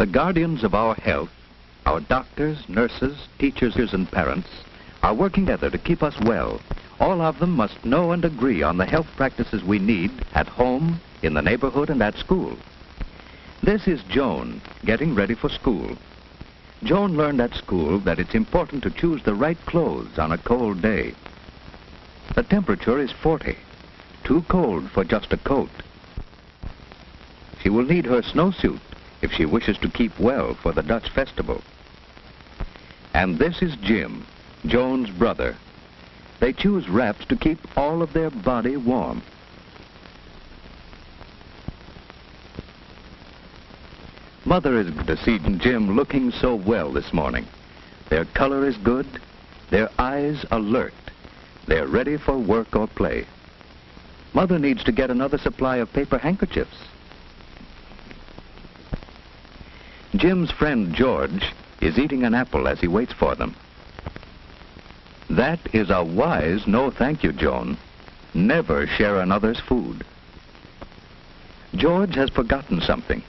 The guardians of our health, our doctors, nurses, teachers, and parents, are working together to keep us well. All of them must know and agree on the health practices we need at home, in the neighborhood, and at school. This is Joan, getting ready for school. Joan learned at school that it's important to choose the right clothes on a cold day. The temperature is 40, too cold for just a coat. She will need her snowsuit if she wishes to keep well for the Dutch festival. And this is Jim, Joan's brother. They choose wraps to keep all of their body warm. Mother is good to see Jim looking so well this morning. Their color is good, their eyes alert. They're ready for work or play. Mother needs to get another supply of paper handkerchiefs. Jim's friend George is eating an apple as he waits for them. That is a wise no thank you, Joan. Never share another's food. George has forgotten something.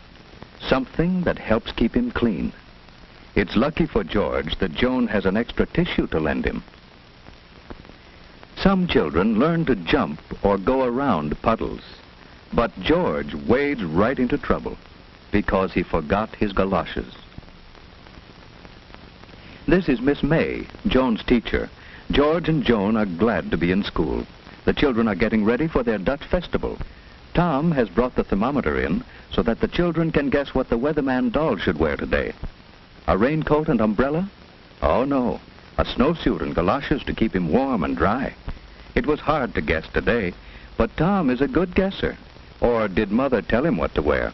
Something that helps keep him clean. It's lucky for George that Joan has an extra tissue to lend him. Some children learn to jump or go around puddles, but George wades right into trouble because he forgot his galoshes. This is Miss May, Joan's teacher. George and Joan are glad to be in school. The children are getting ready for their Dutch festival. Tom has brought the thermometer in so that the children can guess what the weatherman doll should wear today. A raincoat and umbrella? Oh no, a snowsuit and galoshes to keep him warm and dry. It was hard to guess today, but Tom is a good guesser. Or did Mother tell him what to wear?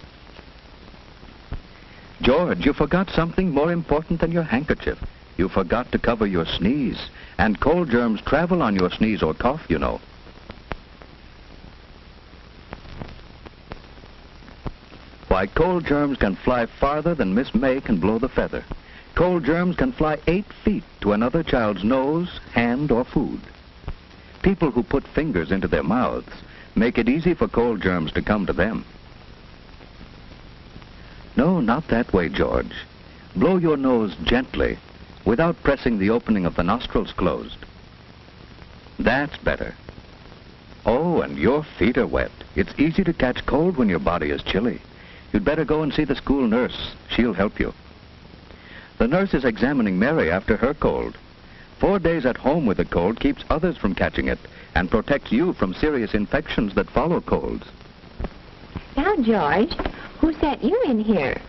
George, you forgot something more important than your handkerchief. You forgot to cover your sneeze, and cold germs travel on your sneeze or cough, you know. Why, cold germs can fly farther than Miss May can blow the feather. Cold germs can fly 8 feet to another child's nose, hand, or food. People who put fingers into their mouths make it easy for cold germs to come to them. No, not that way, George. Blow your nose gently, without pressing the opening of the nostrils closed. That's better. Oh, and your feet are wet. It's easy to catch cold when your body is chilly. You'd better go and see the school nurse. She'll help you. The nurse is examining Mary after her cold. 4 days at home with a cold keeps others from catching it and protects you from serious infections that follow colds. Now, George, who sent you in here?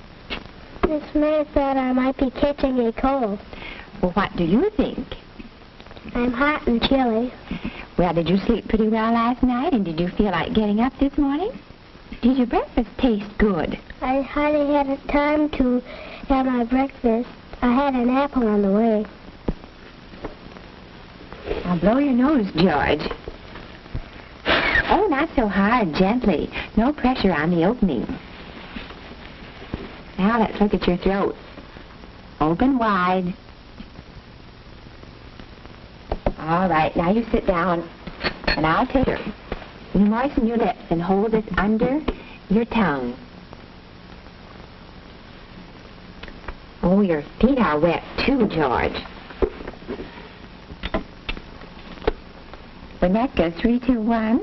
Miss May said I might be catching a cold. Well, what do you think? I'm hot and chilly. Well, did you sleep pretty well last night, and did you feel like getting up this morning? Did your breakfast taste good? I hardly had time to have my breakfast. I had an apple on the way. Now blow your nose, George. Oh, not so hard, gently. No pressure on the opening. Now let's look at your throat. Open wide. All right, now you sit down, and I'll take her. You moisten your lips and hold this under your tongue. Oh, your feet are wet too, George. Winnetka, 3, 2, 1.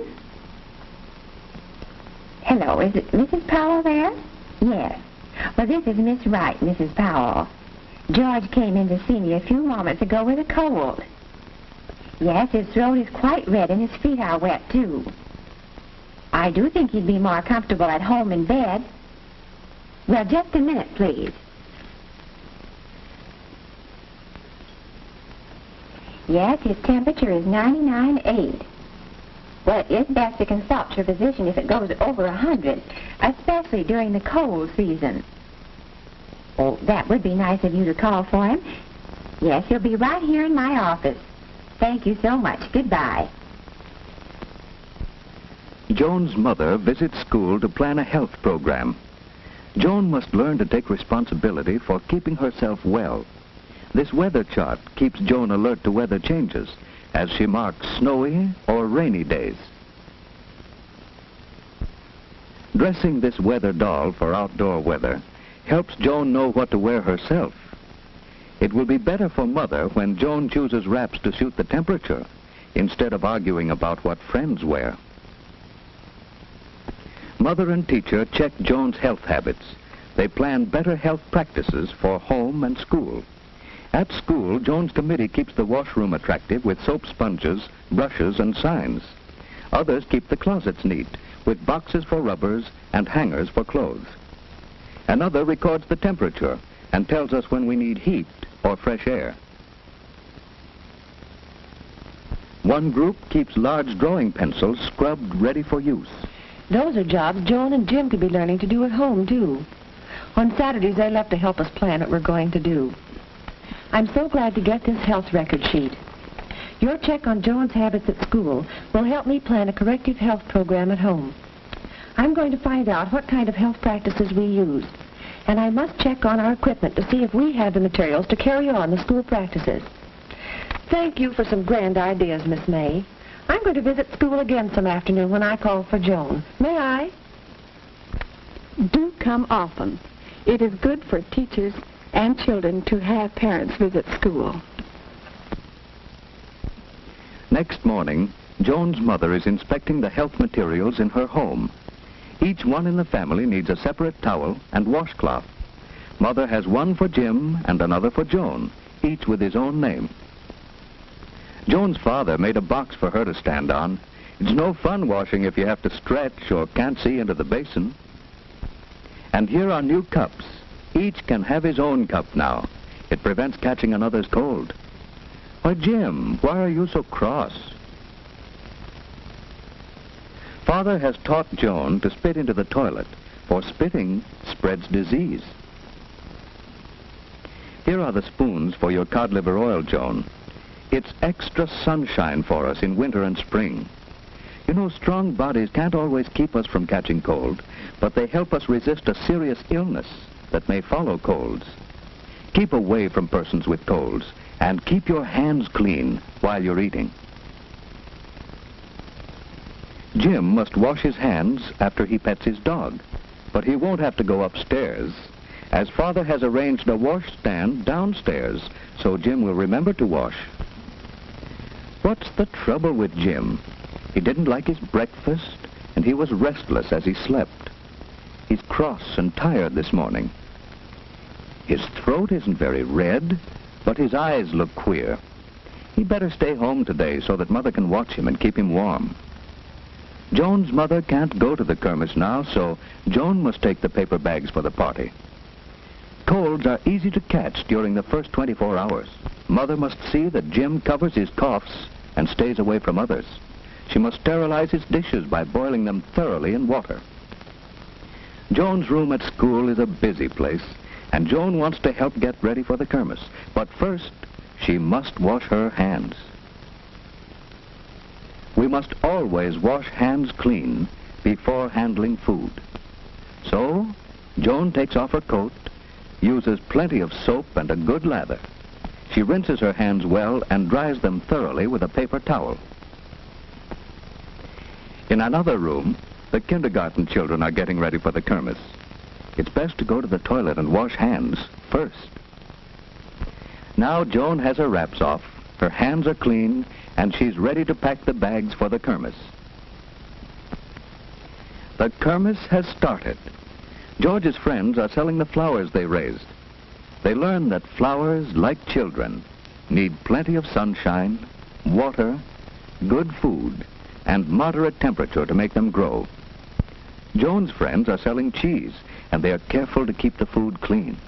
Hello, is it Mrs. Powell there? Yes. Well, this is Miss Wright, Mrs. Powell. George came in to see me a few moments ago with a cold. Yes, his throat is quite red and his feet are wet, too. I do think he'd be more comfortable at home in bed. Well, just a minute, please. Yes, his temperature is 99.8. Well, it is best to consult your physician if it goes over 100, especially during the cold season. Oh, that would be nice of you to call for him. Yes, he'll be right here in my office. Thank you so much. Goodbye. Joan's mother visits school to plan a health program. Joan must learn to take responsibility for keeping herself well. This weather chart keeps Joan alert to weather changes as she marks snowy or rainy days. Dressing this weather doll for outdoor weather helps Joan know what to wear herself. It will be better for Mother when Joan chooses wraps to suit the temperature instead of arguing about what friends wear. Mother and teacher check Joan's health habits. They plan better health practices for home and school. At school, Joan's committee keeps the washroom attractive with soap sponges, brushes, and signs. Others keep the closets neat with boxes for rubbers and hangers for clothes. Another records the temperature and tells us when we need heat or fresh air. One group keeps large drawing pencils scrubbed ready for use. Those are jobs Joan and Jim could be learning to do at home, too. On Saturdays, they love to help us plan what we're going to do. I'm so glad to get this health record sheet. Your check on Joan's habits at school will help me plan a corrective health program at home. I'm going to find out what kind of health practices we use, and I must check on our equipment to see if we have the materials to carry on the school practices. Thank you for some grand ideas, Miss May. I'm going to visit school again some afternoon when I call for Joan. May I? Do come often. It is good for teachers and children to have parents visit school. Next morning, Joan's mother is inspecting the health materials in her home. Each one in the family needs a separate towel and washcloth. Mother has one for Jim and another for Joan, each with his own name. Joan's father made a box for her to stand on. It's no fun washing if you have to stretch or can't see into the basin. And here are new cups. Each can have his own cup now. It prevents catching another's cold. Why, Jim, why are you so cross? Father has taught Joan to spit into the toilet, for spitting spreads disease. Here are the spoons for your cod liver oil, Joan. It's extra sunshine for us in winter and spring. You know, strong bodies can't always keep us from catching cold, but they help us resist a serious illness that may follow colds. Keep away from persons with colds, and keep your hands clean while you're eating. Jim must wash his hands after he pets his dog, but he won't have to go upstairs, as Father has arranged a washstand downstairs, so Jim will remember to wash. What's the trouble with Jim? He didn't like his breakfast, and he was restless as he slept. He's cross and tired this morning. His throat isn't very red, but his eyes look queer. He'd better stay home today so that Mother can watch him and keep him warm. Joan's mother can't go to the kermis now, so Joan must take the paper bags for the party. Colds are easy to catch during the first 24 hours. Mother must see that Jim covers his coughs and stays away from others. She must sterilize his dishes by boiling them thoroughly in water. Joan's room at school is a busy place, and Joan wants to help get ready for the kermis. But first, she must wash her hands. We must always wash hands clean before handling food. So, Joan takes off her coat, uses plenty of soap and a good lather. She rinses her hands well and dries them thoroughly with a paper towel. In another room, the kindergarten children are getting ready for the kermis. It's best to go to the toilet and wash hands first. Now Joan has her wraps off, her hands are clean, and she's ready to pack the bags for the kermis. The kermis has started. George's friends are selling the flowers they raised. They learn that flowers, like children, need plenty of sunshine, water, good food, and moderate temperature to make them grow. Joan's friends are selling cheese, and they are careful to keep the food clean.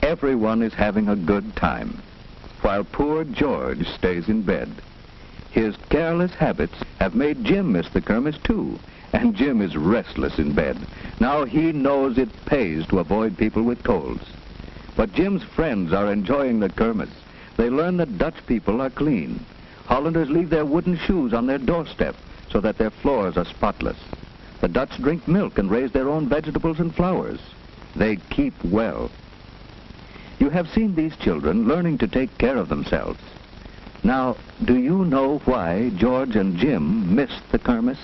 Everyone is having a good time, while poor George stays in bed. His careless habits have made Jim miss the kermis too, and Jim is restless in bed. Now he knows it pays to avoid people with colds. But Jim's friends are enjoying the kermis. They learn that Dutch people are clean. Hollanders leave their wooden shoes on their doorstep so that their floors are spotless. The Dutch drink milk and raise their own vegetables and flowers. They keep well. You have seen these children learning to take care of themselves. Now, do you know why George and Jim missed the kermis?